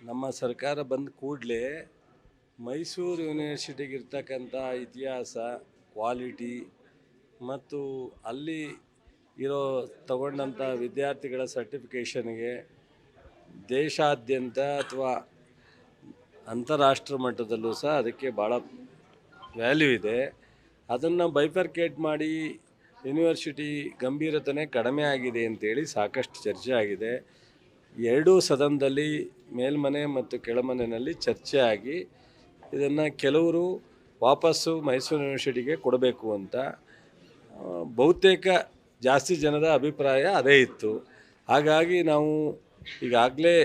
ನಮ್ಮ ಸರ್ಕಾರ ಬಂದ ಕೂಡಲೇ ಮೈಸೂರು ಯೂನಿವರ್ಸಿಟಿಗೆ ಇರ್ತಕ್ಕಂಥ ಇತಿಹಾಸ, ಕ್ವಾಲಿಟಿ ಮತ್ತು ಅಲ್ಲಿ ಇರೋ ತಗೊಂಡಂಥ ವಿದ್ಯಾರ್ಥಿಗಳ ಸರ್ಟಿಫಿಕೇಷನ್ಗೆ ದೇಶಾದ್ಯಂತ ಅಥವಾ ಅಂತಾರಾಷ್ಟ್ರ ಮಟ್ಟದಲ್ಲೂ ಸಹ ಅದಕ್ಕೆ ಭಾಳ ವ್ಯಾಲ್ಯೂ ಇದೆ. ಅದನ್ನು ಬೈಫರ್ಕೇಟ್ ಮಾಡಿ ಯೂನಿವರ್ಸಿಟಿ ಗಂಭೀರತೆ ಕಡಿಮೆ ಆಗಿದೆ ಅಂತೇಳಿ ಸಾಕಷ್ಟು ಚರ್ಚೆ ಆಗಿದೆ. ಎರಡೂ ಸದನದಲ್ಲಿ ಮೇಲ್ಮನೆ ಮತ್ತು ಕೆಳಮನೆಯಲ್ಲಿ ಚರ್ಚೆ ಆಗಿ ಇದನ್ನು ಕೆಲವರು ವಾಪಸ್ಸು ಮೈಸೂರು ಯೂನಿವರ್ಸಿಟಿಗೆ ಕೊಡಬೇಕು ಅಂತ ಬಹುತೇಕ ಜಾಸ್ತಿ ಜನದ ಅಭಿಪ್ರಾಯ ಅದೇ ಇತ್ತು. ಹಾಗಾಗಿ ನಾವು ಈಗಾಗಲೇ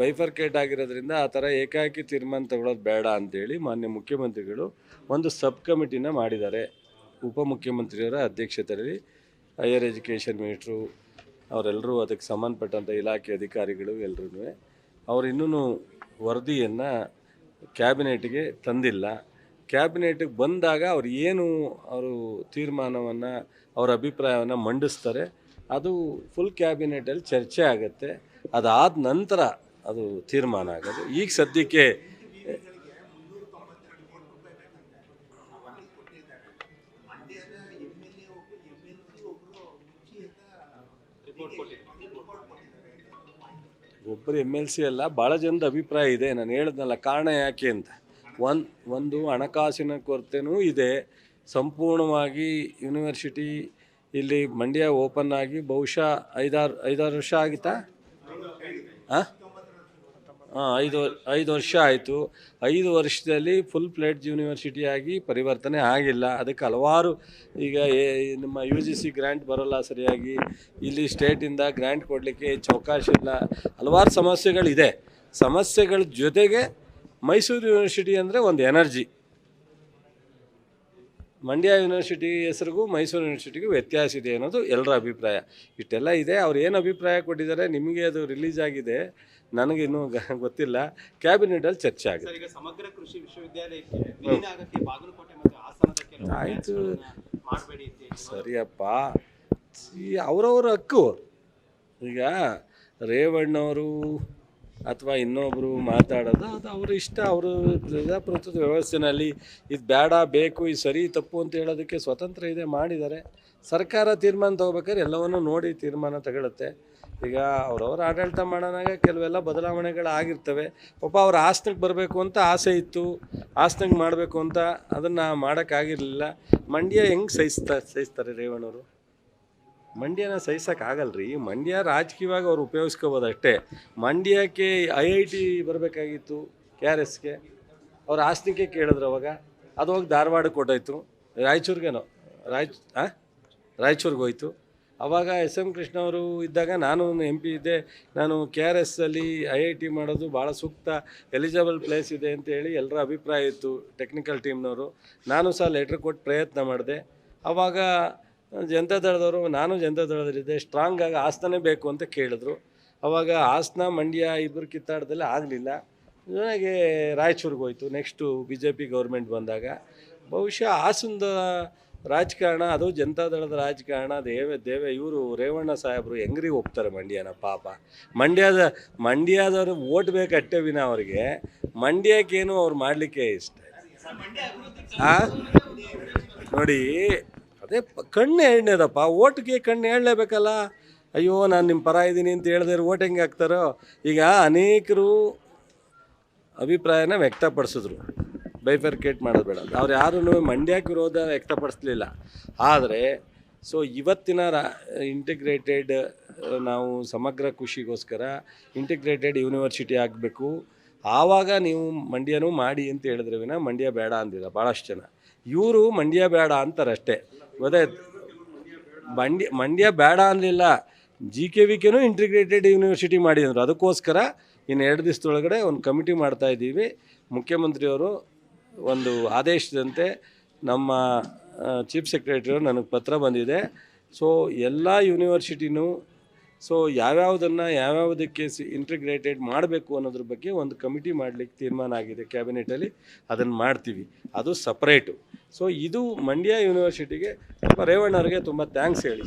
ಬೈಫರ್ಕೇಟ್ ಆಗಿರೋದ್ರಿಂದ ಆ ಥರ ಏಕಾಏಕಿ ತೀರ್ಮಾನ ತಗೊಳ್ಳೋದು ಬೇಡ ಅಂತೇಳಿ ಮಾನ್ಯ ಮುಖ್ಯಮಂತ್ರಿಗಳು ಒಂದು ಸಬ್ ಕಮಿಟಿನ ಮಾಡಿದ್ದಾರೆ. ಉಪಮುಖ್ಯಮಂತ್ರಿಯವರ ಅಧ್ಯಕ್ಷತೆಯಲ್ಲಿ ಹೈಯರ್ ಎಜುಕೇಷನ್ ಮಿನಿಸ್ಟ್ರು ಅವರೆಲ್ಲರೂ ಅದಕ್ಕೆ ಸಂಬಂಧಪಟ್ಟಂಥ ಇಲಾಖೆ ಅಧಿಕಾರಿಗಳು ಎಲ್ಲರೂ ಅವರು ಇನ್ನೂ ವರದಿಯನ್ನು ಕ್ಯಾಬಿನೆಟ್ಗೆ ತಂದಿಲ್ಲ. ಕ್ಯಾಬಿನೆಟ್ಗೆ ಬಂದಾಗ ಅವರು ಏನು ಅವರು ತೀರ್ಮಾನವನ್ನು ಅವರ ಅಭಿಪ್ರಾಯವನ್ನು ಮಂಡಿಸ್ತಾರೆ, ಅದು ಫುಲ್ ಕ್ಯಾಬಿನೆಟಲ್ಲಿ ಚರ್ಚೆ ಆಗುತ್ತೆ. ಅದಾದ ನಂತರ ಅದು ತೀರ್ಮಾನ ಆಗೋದು. ಈಗ ಸದ್ಯಕ್ಕೆ ಒಬ್ಬರು MLC ಅಲ್ಲ, ಭಾಳ ಜನದ ಅಭಿಪ್ರಾಯ ಇದೆ. ನಾನು ಹೇಳಿದ್ನಲ್ಲ ಕಾರಣ ಯಾಕೆ ಅಂತ. ಒಂದು ಹಣಕಾಸಿನ ಕೊರತೆನೂ ಇದೆ. ಸಂಪೂರ್ಣವಾಗಿ ಯೂನಿವರ್ಸಿಟಿ ಇಲ್ಲಿ ಮಂಡ್ಯ ಓಪನ್ ಆಗಿ ಬಹುಶಃ ಐದಾರು ವರ್ಷ ಆಗಿತ್ತಾ? ಹಾಂ, 5 ವರ್ಷ ಆಯಿತು. 5 ವರ್ಷದಲ್ಲಿ ಫುಲ್ ಫ್ಲೆಡ್ಜ್ ಯೂನಿವರ್ಸಿಟಿಯಾಗಿ ಪರಿವರ್ತನೆ ಆಗಿಲ್ಲ. ಅದಕ್ಕೆ ಹಲವಾರು ಈಗ ನಮ್ಮ UGC ಗ್ರ್ಯಾಂಟ್ ಬರೋಲ್ಲ ಸರಿಯಾಗಿ, ಇಲ್ಲಿ ಸ್ಟೇಟಿಂದ ಗ್ರ್ಯಾಂಟ್ ಕೊಡಲಿಕ್ಕೆ ಹೆಚ್ಚು ಅವಕಾಶ ಇಲ್ಲ, ಹಲವಾರು ಸಮಸ್ಯೆಗಳಿದೆ. ಸಮಸ್ಯೆಗಳ ಜೊತೆಗೆ ಮೈಸೂರು ಯೂನಿವರ್ಸಿಟಿ ಅಂದರೆ ಒಂದು ಎನರ್ಜಿ. ಮಂಡ್ಯ ಯೂನಿವರ್ಸಿಟಿ ಹೆಸರಿಗೂ ಮೈಸೂರು ಯೂನಿವರ್ಸಿಟಿಗೂ ವ್ಯತ್ಯಾಸ ಇದೆ ಅನ್ನೋದು ಎಲ್ಲರ ಅಭಿಪ್ರಾಯ. ಇಷ್ಟೆಲ್ಲ ಇದೆ. ಅವ್ರು ಏನು ಅಭಿಪ್ರಾಯ ಕೊಟ್ಟಿದ್ದಾರೆ ನಿಮಗೆ ಅದು ರಿಲೀಸ್ ಆಗಿದೆ, ನನಗಿನ್ನೂ ಗೊತ್ತಿಲ್ಲ. ಕ್ಯಾಬಿನೆಟಲ್ಲಿ ಚರ್ಚೆ ಆಗುತ್ತೆ. ಈಗ ಸಮಗ್ರ ಕೃಷಿ ವಿಶ್ವವಿದ್ಯಾಲಯಕ್ಕೆ ವಿಲೀನ ಆಗಕ್ಕೆ ಬಾಗಲಕೋಟೆ ಮತ್ತು ಹಾಸನದ ಕೆಲವು ಆಯಿತು, ಮಾಡಬೇಡಿ ಅಂತ ಸರಿಯಪ್ಪ, ಅವರವರ ಹಕ್ಕು. ಈಗ ರೇವಣ್ಣವರು ಅಥವಾ ಇನ್ನೊಬ್ಬರು ಮಾತಾಡೋದು ಅದು ಅವ್ರ ಇಷ್ಟ. ಅವರು ಪ್ರಜಾಪ್ರಭುತ್ವದ ವ್ಯವಸ್ಥೆಯಲ್ಲಿ ಇದು ಬೇಡ ಬೇಕು, ಇದು ಸರಿ ತಪ್ಪು ಅಂತ ಹೇಳೋದಕ್ಕೆ ಸ್ವತಂತ್ರ ಇದೆ, ಮಾಡಿದ್ದಾರೆ. ಸರ್ಕಾರ ತೀರ್ಮಾನ ತೊಗೋಬೇಕಾದ್ರೆ ಎಲ್ಲವನ್ನೂ ನೋಡಿ ತೀರ್ಮಾನ ತಗೊಳುತ್ತೆ. ಈಗ ಅವರವ್ರ ಆಡಳಿತ ಮಾಡೋನಾಗ ಕೆಲವೆಲ್ಲ ಬದಲಾವಣೆಗಳಾಗಿರ್ತವೆ. ಪಾಪ ಅವ್ರ ಹಾಸನಕ್ಕೆ ಬರಬೇಕು ಅಂತ ಆಸೆ ಇತ್ತು, ಹಾಸನಕ್ಕೆ ಮಾಡಬೇಕು ಅಂತ ಅದನ್ನು ಮಾಡೋಕ್ಕಾಗಿರಲಿಲ್ಲ. ಮಂಡ್ಯ ಹೆಂಗೆ ಸಹಿಸ್ತಾರೆ ರೇವಣ್ಣವರು? ಮಂಡ್ಯನ ಸಹಿಸೋಕ್ಕಾಗಲ್ರಿ. ಮಂಡ್ಯ ರಾಜಕೀಯವಾಗಿ ಅವ್ರು ಉಪಯೋಗಿಸ್ಕೋಬೋದು ಅಷ್ಟೇ. ಮಂಡ್ಯಕ್ಕೆ IIT ಬರಬೇಕಾಗಿತ್ತು KRSಗೆ, ಅವ್ರು ಹಾಸನಕ್ಕೆ ಕೇಳಿದ್ರು. ಅವಾಗ ಅದು ಹೋಗಿ ಧಾರವಾಡಕ್ಕೆ ಕೊಟ್ಟೋಯ್ತು, ರಾಯಚೂರಿಗೇನೋ ರಾಯಚೂರಿಗೆ ಹೋಯ್ತು. ಆವಾಗ SM ಕೃಷ್ಣ ಅವರು ಇದ್ದಾಗ ನಾನು MP ಇದ್ದೆ. ನಾನು KRSಲ್ಲಿ IIT ಮಾಡೋದು ಭಾಳ ಸೂಕ್ತ, ಎಲಿಜಿಬಲ್ ಪ್ಲೇಸ್ ಇದೆ ಅಂತೇಳಿ ಎಲ್ಲರ ಅಭಿಪ್ರಾಯ ಇತ್ತು ಟೆಕ್ನಿಕಲ್ ಟೀಮ್ನವರು. ನಾನು ಸಹ ಲೆಟ್ರ್ ಕೊಟ್ಟು ಪ್ರಯತ್ನ ಮಾಡಿದೆ. ಆವಾಗ ಜನತಾದಳದವರು, ನಾನು ಜನತಾದಳದಲ್ಲಿದ್ದೆ, ಸ್ಟ್ರಾಂಗಾಗಿ ಹಾಸನನೇ ಬೇಕು ಅಂತ ಕೇಳಿದ್ರು. ಆವಾಗ ಹಾಸನ ಮಂಡ್ಯ ಇಬ್ಬರು ಕಿತ್ತಾಟದಲ್ಲಿ ಆಗಲಿಲ್ಲ. ನನಗೆ ರಾಯಚೂರಿಗೆ ಹೋಯ್ತು. ನೆಕ್ಸ್ಟು BJP ಗೌರ್ಮೆಂಟ್ ಬಂದಾಗ ಬಹುಶಃ ಹಾಸನದ ರಾಜಕಾರಣ, ಅದು ಜನತಾದಳದ ರಾಜಕಾರಣ, ಇವರು ರೇವಣ್ಣ ಸಾಹೇಬರು ಹೆಂಗ್ರಿ ಒಪ್ತಾರೆ ಮಂಡ್ಯನ? ಪಾಪ ಮಂಡ್ಯದವ್ರು ಓಟ್ ಬೇಕಟ್ಟೆ ವಿನ ಅವ್ರಿಗೆ ಮಂಡ್ಯಕ್ಕೇನು ಅವ್ರು ಮಾಡಲಿಕ್ಕೆ ಇಷ್ಟ. ನೋಡಿ, ಅದೇ ಕಣ್ಣು ಎಣ್ಣೆದಪ್ಪ, ಓಟ್ಗೆ ಕಣ್ಣು ಹೇಳಲೇಬೇಕಲ್ಲ. ಅಯ್ಯೋ ನಾನು ನಿಮ್ಮ ಪರ ಇದ್ದೀನಿ ಅಂತ ಹೇಳಿದ್ರೆ ಓಟ್ ಹೆಂಗೆ ಹಾಕ್ತಾರೋ? ಈಗ ಅನೇಕರು ಅಭಿಪ್ರಾಯನ ವ್ಯಕ್ತಪಡಿಸಿದ್ರು ಬೈಫರ್ಕೇಟ್ ಮಾಡೋದು ಬೇಡ. ಅವ್ರು ಯಾರೂ ಮಂಡ್ಯಕ್ಕೆ ವಿರೋಧ ವ್ಯಕ್ತಪಡಿಸಲಿಲ್ಲ. ಆದರೆ ಇವತ್ತಿನ ಇಂಟಿಗ್ರೇಟೆಡ್ ನಾವು ಸಮಗ್ರ ಕೃಷಿಗೋಸ್ಕರ ಇಂಟಿಗ್ರೇಟೆಡ್ ಯೂನಿವರ್ಸಿಟಿ ಆಗಬೇಕು, ಆವಾಗ ನೀವು ಮಂಡ್ಯನೂ ಮಾಡಿ ಅಂತ ಹೇಳಿದ್ರೆ ವಿನ ಮಂಡ್ಯ ಬೇಡ ಅಂದಿಲ್ಲ ಭಾಳಷ್ಟು ಜನ. ಇವರು ಮಂಡ್ಯ ಬೇಡ ಅಂತಾರಷ್ಟೇ, ಗೊತ್ತಾಯ್ತು? ಮಂಡ್ಯ ಬೇಡ ಅನ್ನಲಿಲ್ಲ. GKVKನೂ ಇಂಟಿಗ್ರೇಟೆಡ್ ಯೂನಿವರ್ಸಿಟಿ ಮಾಡಿದ್ರು. ಅದಕ್ಕೋಸ್ಕರ ಇನ್ನು 2 ದಿವಸದೊಳಗಡೆ ಒಂದು ಕಮಿಟಿ ಮಾಡ್ತಾಯಿದ್ದೀವಿ. ಮುಖ್ಯಮಂತ್ರಿಯವರು ಒಂದು ಆದೇಶದಂತೆ ನಮ್ಮ ಚೀಫ್ ಸೆಕ್ರೆಟರಿಯವರು ನನಗೆ ಪತ್ರ ಬಂದಿದೆ. ಎಲ್ಲ ಯೂನಿವರ್ಸಿಟಿನೂ ಯಾವ್ಯಾವುದಕ್ಕೆ ಇಂಟಿಗ್ರೇಟೆಡ್ ಮಾಡಬೇಕು ಅನ್ನೋದ್ರ ಬಗ್ಗೆ ಒಂದು ಕಮಿಟಿ ಮಾಡಲಿಕ್ಕೆ ತೀರ್ಮಾನ ಆಗಿದೆ ಕ್ಯಾಬಿನೆಟಲ್ಲಿ. ಅದನ್ನು ಮಾಡ್ತೀವಿ, ಅದು ಸಪ್ರೇಟು. ಇದು ಮಂಡ್ಯ ಯೂನಿವರ್ಸಿಟಿಗೆ ರೇವಣ್ಣವ್ರಿಗೆ ತುಂಬ ಥ್ಯಾಂಕ್ಸ್ ಹೇಳಿ.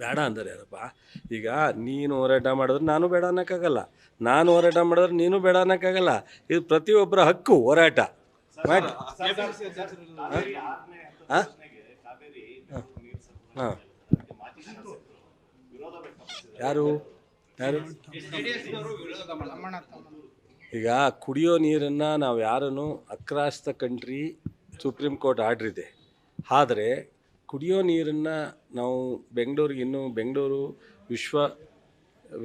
ಬೇಡ ಅಂದರೆ ಯಾರಪ್ಪ. ಈಗ ನೀನು ಹೋರಾಟ ಮಾಡಿದ್ರೆ ನಾನು ಬೇಡ ಅನ್ನೋಕ್ಕಾಗಲ್ಲ, ನಾನು ಹೋರಾಟ ಮಾಡಿದ್ರೆ ನೀನು ಬೇಡ ಅನ್ನೋಕ್ಕಾಗಲ್ಲ. ಇದು ಪ್ರತಿಯೊಬ್ಬರ ಹಕ್ಕು ಹೋರಾಟ ಮಾಡಿ. ಹಾಂ ಯಾರು ಯಾರು ಈಗ ಕುಡಿಯೋ ನೀರನ್ನು ನಾವು ಯಾರನ್ನು across the country supreme court order ಇದೆ. ಆದರೆ ಕುಡಿಯೋ ನೀರನ್ನು ನಾವು ಬೆಂಗಳೂರು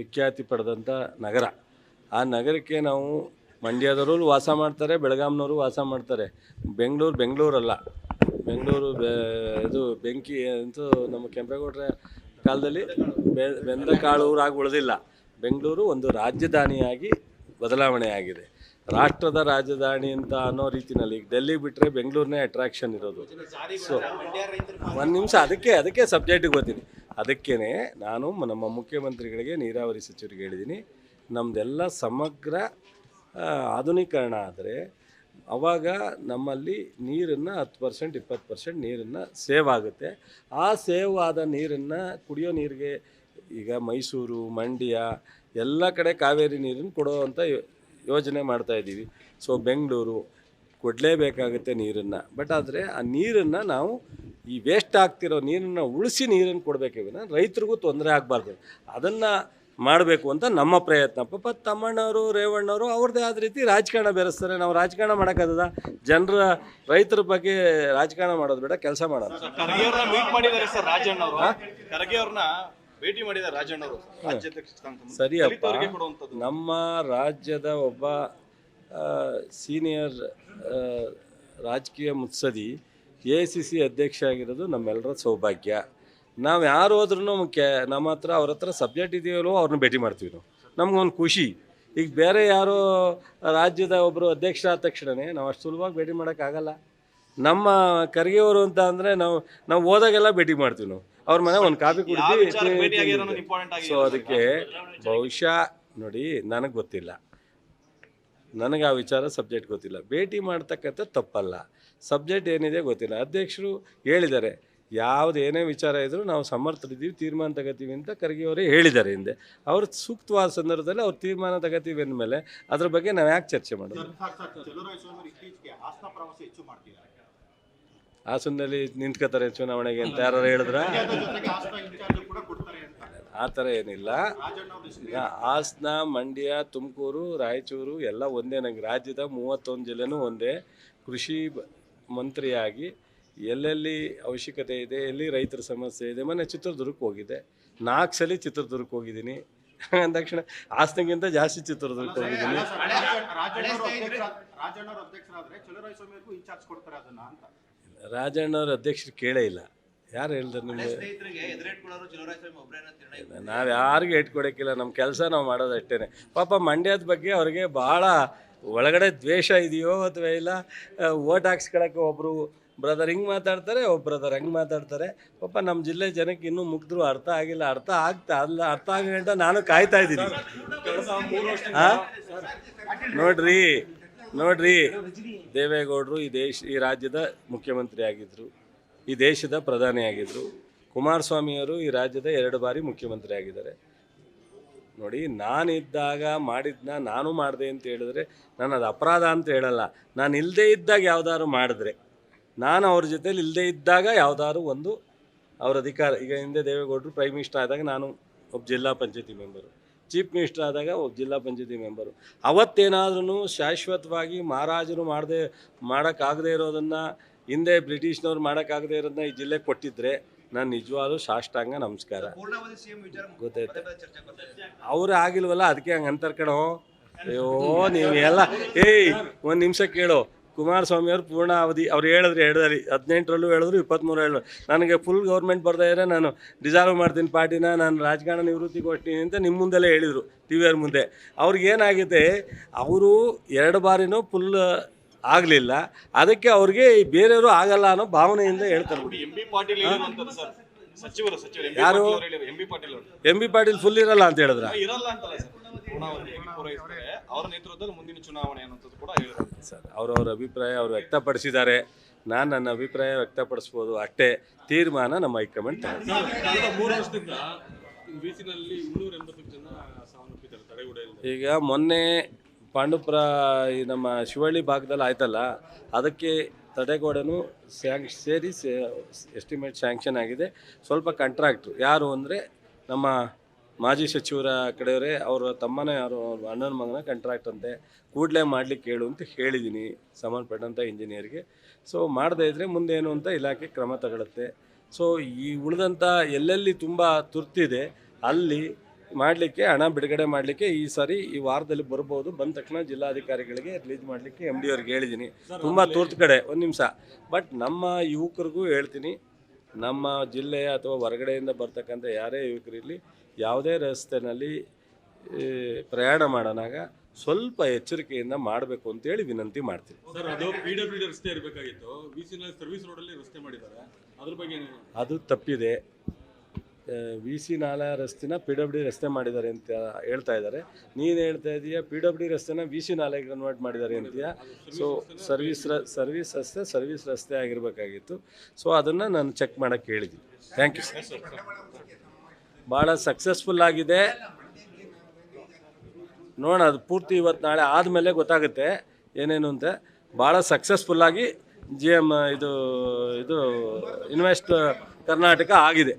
ವಿಖ್ಯಾತಿ ಪಡೆದಂಥ ನಗರ. ಆ ನಗರಕ್ಕೆ ನಾವು ಮಂಡ್ಯದವರು ವಾಸ ಮಾಡ್ತಾರೆ, ಬೆಳಗಾಂನವರು ವಾಸ ಮಾಡ್ತಾರೆ. ಬೆಂಗಳೂರಲ್ಲ, ಇದು ಬೆಂಕಿ ಅಂತೂ ನಮ್ಮ ಕೆಂಪೇಗೌಡರ ಕಾಲದಲ್ಲಿ ಬೆಂದ ಕಾಳು ಊರಾಗಿ ಉಳಿದಿಲ್ಲ. ಬೆಂಗಳೂರು ಒಂದು ರಾಜಧಾನಿಯಾಗಿ ಬದಲಾವಣೆ ಆಗಿದೆ, ರಾಷ್ಟ್ರದ ರಾಜಧಾನಿ ಅಂತ ಅನ್ನೋ ರೀತಿಯಲ್ಲಿ. ಈಗ ಡೆಲ್ಲಿ ಬಿಟ್ಟರೆ ಬೆಂಗಳೂರನ್ನೇ ಅಟ್ರಾಕ್ಷನ್ ಇರೋದು. ಸೊ ಒಂದು ನಿಮಿಷ, ಅದಕ್ಕೆ ಸಬ್ಜೆಕ್ಟಿಗೆ ಬರ್ತೀನಿ. ಅದಕ್ಕೇ ನಾನು ನಮ್ಮ ಮುಖ್ಯಮಂತ್ರಿಗಳಿಗೆ, ನೀರಾವರಿ ಸಚಿವರಿಗೆ ಹೇಳಿದ್ದೀನಿ, ನಮ್ಮದೆಲ್ಲ ಸಮಗ್ರ ಆಧುನೀಕರಣ ಆದರೆ ಆವಾಗ ನಮ್ಮಲ್ಲಿ ನೀರನ್ನು 10% 20% ನೀರನ್ನು ಸೇವ್ ಆಗುತ್ತೆ. ಆ ಸೇವ್ ಆದ ನೀರನ್ನು ಕುಡಿಯೋ ನೀರಿಗೆ ಈಗ ಮೈಸೂರು, ಮಂಡ್ಯ ಎಲ್ಲ ಕಡೆ ಕಾವೇರಿ ನೀರನ್ನು ಕೊಡೋವಂಥ ಯೋಜನೆ ಮಾಡ್ತಾಯಿದ್ದೀವಿ. ಸೊ ಬೆಂಗಳೂರು ಕೊಡಲೇಬೇಕಾಗುತ್ತೆ ನೀರನ್ನು. ಬಟ್ ಆದರೆ ಆ ನೀರನ್ನು ನಾವು ಈ ವೇಸ್ಟ್ ಆಗ್ತಿರೋ ನೀರನ್ನು ಉಳಿಸಿ ನೀರನ್ನು ಕೊಡಬೇಕೇ ವಿನ ರೈತರಿಗೂ ತೊಂದರೆ ಆಗಬಾರ್ದು. ಅದನ್ನು ಮಾಡಬೇಕು ಅಂತ ನಮ್ಮ ಪ್ರಯತ್ನ. ಪಾಪ ತಮ್ಮಣ್ಣವರು, ರೇವಣ್ಣವರು ಅವ್ರದ್ದೇ ಆದ ರೀತಿ ರಾಜಕಾರಣ ಬೆರೆಸ್ತಾರೆ. ನಾವು ರಾಜಕಾರಣ ಮಾಡೋಕ್ಕಾಗದ? ರೈತರ ಬಗ್ಗೆ ರಾಜಕಾರಣ ಮಾಡೋದು ಬೇಡ, ಕೆಲಸ ಮಾಡೋದು. ಖರ್ಗೆ ಅವ್ರನ್ನ ಮೀಟ್ ಮಾಡಿದ್ದಾರೆ ಸರ್ ರಾಜಣ್ಣವರು. ಖರ್ಗೆ ಅವ್ರನ್ನ ಭೇಟಿ ಮಾಡಿದ್ದಾರೆ ರಾಜಣ್ಣವರು ರಾಜ್ಯಾಧ್ಯಕ್ಷ ಸ್ಥಾನ. ಸರಿಯಪ್ಪ, ನಮ್ಮ ರಾಜ್ಯದ ಒಬ್ಬ ಸೀನಿಯರ್ ರಾಜಕೀಯ ಮುತ್ಸದಿ AICC ಅಧ್ಯಕ್ಷ ಆಗಿರೋದು ನಮ್ಮೆಲ್ಲರ ಸೌಭಾಗ್ಯ. ನಾವು ಯಾರು ಹೋದ್ರೂ ನಮ್ಮ ಹತ್ರ ಅವ್ರ ಹತ್ರ ಸಬ್ಜೆಕ್ಟ್ ಇದೆಯಲ್ಲೋ ಅವ್ರನ್ನ ಭೇಟಿ ಮಾಡ್ತೀವಿ ನಾವು. ನಮ್ಗೊಂದು ಖುಷಿ. ಈಗ ಬೇರೆ ಯಾರೋ ರಾಜ್ಯದ ಒಬ್ಬರು ಅಧ್ಯಕ್ಷ ಆದ ತಕ್ಷಣವೇ ನಾವು ಅಷ್ಟು ಸುಲಭವಾಗಿ ಭೇಟಿ ಮಾಡೋಕ್ಕಾಗಲ್ಲ. ನಮ್ಮ ಖರ್ಗೆಯವರು ಅಂತ ಅಂದರೆ ನಾವು ಹೋದಾಗೆಲ್ಲ ಭೇಟಿ ಮಾಡ್ತೀವಿ. ನಾವು ಅವ್ರ ಮನೆ ಒಂದು ಕಾಫಿ ಕುಡಿದು. ಸೊ ಅದಕ್ಕೆ ಬಹುಶಃ ನೋಡಿ, ನನಗೆ ಗೊತ್ತಿಲ್ಲ, ನನಗೆ ಆ ವಿಚಾರ ಸಬ್ಜೆಕ್ಟ್ ಗೊತ್ತಿಲ್ಲ. ಭೇಟಿ ಮಾಡ್ತಕ್ಕಂಥ ತಪ್ಪಲ್ಲ, ಸಬ್ಜೆಕ್ಟ್ ಏನಿದೆ ಗೊತ್ತಿಲ್ಲ. ಅಧ್ಯಕ್ಷರು ಹೇಳಿದ್ದಾರೆ, ಯಾವುದೇನೇ ವಿಚಾರ ಇದ್ದರೂ ನಾವು ಸಮರ್ಥರಿದ್ದೀವಿ, ತೀರ್ಮಾನ ತಗೋತೀವಿ ಅಂತ ಖರ್ಗೆಯವರೇ ಹೇಳಿದ್ದಾರೆ ಹಿಂದೆ. ಅವ್ರು ಸೂಕ್ತವಾದ ಸಂದರ್ಭದಲ್ಲಿ ಅವ್ರು ತೀರ್ಮಾನ ತಗೋತೀವಿ ಅಂದಮೇಲೆ ಅದ್ರ ಬಗ್ಗೆ ನಾವು ಯಾಕೆ ಚರ್ಚೆ ಮಾಡೋದು? ಹಾಸನದಲ್ಲಿ ನಿಂತ್ಕೋತಾರೆ ಚುನಾವಣೆಗೆ ಅಂತ ಯಾರು ಹೇಳಿದ್ರ? ಆ ಥರ ಏನಿಲ್ಲ. ಹಾಸನ, ಮಂಡ್ಯ, ತುಮಕೂರು, ರಾಯಚೂರು ಎಲ್ಲ ಒಂದೇ. ನಂಗೆ ರಾಜ್ಯದ 31 ಜಿಲ್ಲೆನೂ ಒಂದೇ. ಕೃಷಿ ಮಂತ್ರಿಯಾಗಿ ಎಲ್ಲೆಲ್ಲಿ ಅವಶ್ಯಕತೆ ಇದೆ, ಎಲ್ಲಿ ರೈತರ ಸಮಸ್ಯೆ ಇದೆ. ಮೊನ್ನೆ ಚಿತ್ರದುರ್ಗಕ್ಕೆ ಹೋಗಿದ್ದೆ, 4 ಸಲ ಚಿತ್ರದುರ್ಗಕ್ಕೆ ಹೋಗಿದ್ದೀನಿ. ಅಂದ ಹಾಸನಗಿಂತ ಜಾಸ್ತಿ ಚಿತ್ರದುರ್ಗಕ್ಕೆ ಹೋಗಿದ್ದೀನಿ. ರಾಜಣ್ಣವ್ರ ಅಧ್ಯಕ್ಷರು ಕೇಳೇ ಇಲ್ಲ. ಯಾರು ಹೇಳಿದ್ರು ನಿಮಗೆ? ನಾವು ಯಾರಿಗೂ ಇಟ್ಕೊಡೋಕ್ಕಿಲ್ಲ, ನಮ್ಮ ಕೆಲಸ ನಾವು ಮಾಡೋದು ಅಷ್ಟೇ. ಪಾಪ ಮಂಡ್ಯದ ಬಗ್ಗೆ ಅವ್ರಿಗೆ ಭಾಳ ಒಳಗಡೆ ದ್ವೇಷ ಇದೆಯೋ ಅಥವಾ ಇಲ್ಲ, ಓಟ್ ಹಾಕ್ಸ್ಕೊಳಕ್ಕೆ ಒಬ್ಬರು ಬ್ರದರ್ ಹಿಂಗೆ ಮಾತಾಡ್ತಾರೆ, ಒಬ್ಬ ಬ್ರದರ್ ಹಂಗೆ ಮಾತಾಡ್ತಾರೆ. ಪಾಪ ನಮ್ಮ ಜಿಲ್ಲೆ ಜನಕ್ಕೆ ಇನ್ನೂ ಮುಗ್ದ್ರು ಅರ್ಥ ಆಗಿಲ್ಲ. ಅರ್ಥ ಆಗಂಟ ನಾನು ಕಾಯ್ತಾ ಇದ್ದೀನಿ. ನೋಡ್ರಿ ದೇವೇಗೌಡರು ಈ ರಾಜ್ಯದ ಮುಖ್ಯಮಂತ್ರಿ ಆಗಿದ್ದರು, ಈ ದೇಶದ ಪ್ರಧಾನಿ ಆಗಿದ್ದರು. ಕುಮಾರಸ್ವಾಮಿಯವರು ಈ ರಾಜ್ಯದ 2 ಬಾರಿ ಮುಖ್ಯಮಂತ್ರಿ ಆಗಿದ್ದಾರೆ. ನೋಡಿ, ನಾನಿದ್ದಾಗ ಮಾಡಿದ್ನ ನಾನು ಮಾಡಿದೆ ಅಂತ ಹೇಳಿದ್ರೆ ನಾನು ಅದು ಅಪರಾಧ ಅಂತ ಹೇಳಲ್ಲ. ನಾನು ಇಲ್ಲದೇ ಇದ್ದಾಗ ಯಾವುದಾದ್ರು ಮಾಡಿದ್ರೆ, ನಾನು ಅವ್ರ ಜೊತೇಲಿ ಇಲ್ಲದೇ ಇದ್ದಾಗ ಯಾವುದಾದ್ರು ಒಂದು ಅವ್ರ ಅಧಿಕಾರ. ಈಗ ಹಿಂದೆ ದೇವೇಗೌಡರು ಪ್ರೈಮ್ ಮಿನಿಸ್ಟರ್ ಆದಾಗ ನಾನು ಒಬ್ಬ ಜಿಲ್ಲಾ ಪಂಚಾಯತಿ ಮೆಂಬರು, ಚೀಫ್ ಮಿನಿಸ್ಟರ್ ಆದಾಗ ಒಬ್ಬ ಜಿಲ್ಲಾ ಪಂಚಾಯತಿ ಮೆಂಬರು. ಅವತ್ತೇನಾದ್ರೂ ಶಾಶ್ವತವಾಗಿ ಮಹಾರಾಜರು ಮಾಡೋಕ್ಕಾಗದೇ ಇರೋದನ್ನು, ಹಿಂದೆ ಬ್ರಿಟಿಷ್ನವ್ರು ಮಾಡೋಕ್ಕಾಗದೇ ಇರೋದನ್ನ ಈ ಜಿಲ್ಲೆಗೆ ಕೊಟ್ಟಿದ್ರೆ ನಾನು ನಿಜವಾಗ್ಲೂ ಸಾಷ್ಟಾಂಗ ನಮಸ್ಕಾರ. ಗೊತ್ತಾಯ್ತು, ಅವ್ರು ಆಗಿಲ್ವಲ್ಲ, ಅದಕ್ಕೆ ಹಂಗೆ ಅಂತಾರೆ ಕಣೋ. ಅಯ್ಯೋ ನೀವು ಎಲ್ಲ ಒಂದು ನಿಮಿಷ ಕೇಳೋ. ಕುಮಾರಸ್ವಾಮಿಯವರು ಪೂರ್ಣ ಅವಧಿ ಅವ್ರು ಹೇಳಿದ್ರು 2018ರಲ್ಲೂ ಹೇಳಿದ್ರು, 23 ಹೇಳಿದ್ರು. ನನಗೆ ಫುಲ್ ಗೌರ್ಮೆಂಟ್ ಬರ್ತಾ ಇದ್ರೆ ನಾನು ಡಿಸಾಲ್ವ್ ಮಾಡ್ತೀನಿ ಪಾರ್ಟಿನ, ನಾನು ರಾಜಕಾರಣ ನಿವೃತ್ತಿಗೆ ಹೊರ್ತೀನಿ ಅಂತ ನಿಮ್ಮ ಮುಂದೆಲ್ಲೇ ಹೇಳಿದರು, TVR ಮುಂದೆ. ಅವ್ರಿಗೇನಾಗಿದೆ, ಅವರು 2 ಬಾರಿನೂ ಫುಲ್ ಆಗಲಿಲ್ಲ. ಅದಕ್ಕೆ ಅವ್ರಿಗೆ ಬೇರೆಯವರು ಆಗಲ್ಲ ಅನ್ನೋ ಭಾವನೆಯಿಂದ ಹೇಳ್ತಾರೆ. ಯಾರು? MB ಪಾಟೀಲ್ ಫುಲ್ ಇರಲ್ಲ ಅಂತ ಹೇಳಿದ್ರ? ಅವರ ನೇತೃತ್ವದಲ್ಲಿ ಮುಂದಿನ ಚುನಾವಣೆ ಅನ್ನೋದು ಕೂಡ ಹೇಳಿದ್ರು ಸರ್. ಅವ್ರವ್ರ ಅಭಿಪ್ರಾಯ ಅವ್ರು ವ್ಯಕ್ತಪಡಿಸಿದ್ದಾರೆ. ನಾನು ನನ್ನ ಅಭಿಪ್ರಾಯ ವ್ಯಕ್ತಪಡಿಸ್ಬೋದು ಅಷ್ಟೇ. ತೀರ್ಮಾನ ನಮ್ಮ ಹೈಕಮಾಂಡ್ ತಗೊಳ್ಳುತ್ತೆ. ಕಳೆದ 3 ವರ್ಷದಿಂದ ಬೀಚಿನಲ್ಲಿ 280 ಜನ ಸಾವನ್ನಪ್ಪಿದ್ದಾರೆ ತಡೆಗೋಡೆಯಲ್ಲಿ. ಈಗ ಮೊನ್ನೆ ಪಾಂಡುಪುರ ಈ ನಮ್ಮ ಶಿವಳ್ಳಿ ಭಾಗದಲ್ಲಿ ಆಯ್ತಲ್ಲ, ಅದಕ್ಕೆ ತಡೆಗೋಡೆನೂ ಸೇರಿ ಎಸ್ಟಿಮೇಟ್ ಸ್ಯಾಂಕ್ಷನ್ ಆಗಿದೆ. ಸ್ವಲ್ಪ ಕಾಂಟ್ರಾಕ್ಟ್ರು ಯಾರು ಅಂದರೆ ನಮ್ಮ ಮಾಜಿ ಸಚಿವರ ಕಡೆಯವರೇ, ಅವರ ತಮ್ಮನೇ ಯಾರು ಅವ್ರ ಅಣ್ಣನ ಮಗನ ಕಾಂಟ್ರಾಕ್ಟ್ ಅಂತೆ, ಕೂಡಲೇ ಮಾಡಲಿಕ್ಕೆ ಹೇಳು ಅಂತ ಹೇಳಿದ್ದೀನಿ ಸಂಬಂಧಪಟ್ಟಂಥ ಇಂಜಿನಿಯರ್ಗೆ. ಸೊ ಮಾಡದೇ ಇದ್ದರೆ ಮುಂದೇನು ಅಂತ ಇಲಾಖೆ ಕ್ರಮ ತಗೊಳುತ್ತೆ. ಸೊ ಈ ಉಳಿದಂಥ ಎಲ್ಲೆಲ್ಲಿ ತುಂಬ ತುರ್ತಿದೆ ಅಲ್ಲಿ ಮಾಡಲಿಕ್ಕೆ, ಹಣ ಬಿಡುಗಡೆ ಮಾಡಲಿಕ್ಕೆ ಈ ಸಾರಿ ಈ ವಾರದಲ್ಲಿ ಬರ್ಬೋದು. ಬಂದ ತಕ್ಷಣ ಜಿಲ್ಲಾಧಿಕಾರಿಗಳಿಗೆ ರಿಲೀಸ್ ಮಾಡಲಿಕ್ಕೆ MD ಅವ್ರಿಗೆ ಹೇಳಿದ್ದೀನಿ. ತುಂಬ ತುರ್ತು ಕಡೆ ಒಂದು ನಿಮಿಷ. ಬಟ್ ನಮ್ಮ ಯುವಕರಿಗೂ ಹೇಳ್ತೀನಿ, ನಮ್ಮ ಜಿಲ್ಲೆಯ ಅಥವಾ ಹೊರಗಡೆಯಿಂದ ಬರ್ತಕ್ಕಂಥ ಯಾರೇ ಯುವಕರಿರಲಿ, ಯಾವುದೇ ರಸ್ತೆಯಲ್ಲಿ ಪ್ರಯಾಣ ಮಾಡೋಣಾಗ ಸ್ವಲ್ಪ ಎಚ್ಚರಿಕೆಯಿಂದ ಮಾಡಬೇಕು ಅಂತೇಳಿ ವಿನಂತಿ ಮಾಡ್ತೀನಿ. ಸರ್, ಅದು PWD ರಸ್ತೆ ಇರಬೇಕಾಗಿತ್ತು, ಬೀಚಿನಲ್ಲಿ ಸರ್ವಿಸ್ ರೋಡಲ್ಲಿ ರಸ್ತೆ ಮಾಡಿದ್ದಾರೆ, ಅದ್ರ ಬಗ್ಗೆ ಅದು ತಪ್ಪಿದೆ. VC ನಾಲಾ ರಸ್ತೆನ PWD ರಸ್ತೆ ಮಾಡಿದ್ದಾರೆ ಅಂತ ಹೇಳ್ತಾ ಇದ್ದಾರೆ. ನೀನು ಹೇಳ್ತಾ ಇದೀಯ PWD ರಸ್ತೆನ VC ನಾಲೆಗೆ ಕನ್ವರ್ಟ್ ಮಾಡಿದ್ದಾರೆ ಅಂತೀಯ. ಸೊ ಸರ್ವಿಸ್ ರಸ್ತೆ ಆಗಿರಬೇಕಾಗಿತ್ತು. ಸೊ ಅದನ್ನು ನಾನು ಚೆಕ್ ಮಾಡೋಕ್ಕೆ ಹೇಳಿದ್ದೀನಿ. Thank you sir. ಭಾಳ ಸಕ್ಸಸ್ಫುಲ್ ಆಗಿದೆ. ನೋಡೋಣ, ಅದು ಪೂರ್ತಿ ಇವತ್ತು ನಾಳೆ ಆದಮೇಲೆ ಗೊತ್ತಾಗುತ್ತೆ ಏನೇನು ಅಂತ. ಭಾಳ ಸಕ್ಸಸ್ಫುಲ್ಲಾಗಿ GM ಇದು ಇನ್ವೆಸ್ಟ್ ಕರ್ನಾಟಕ ಆಗಿದೆ.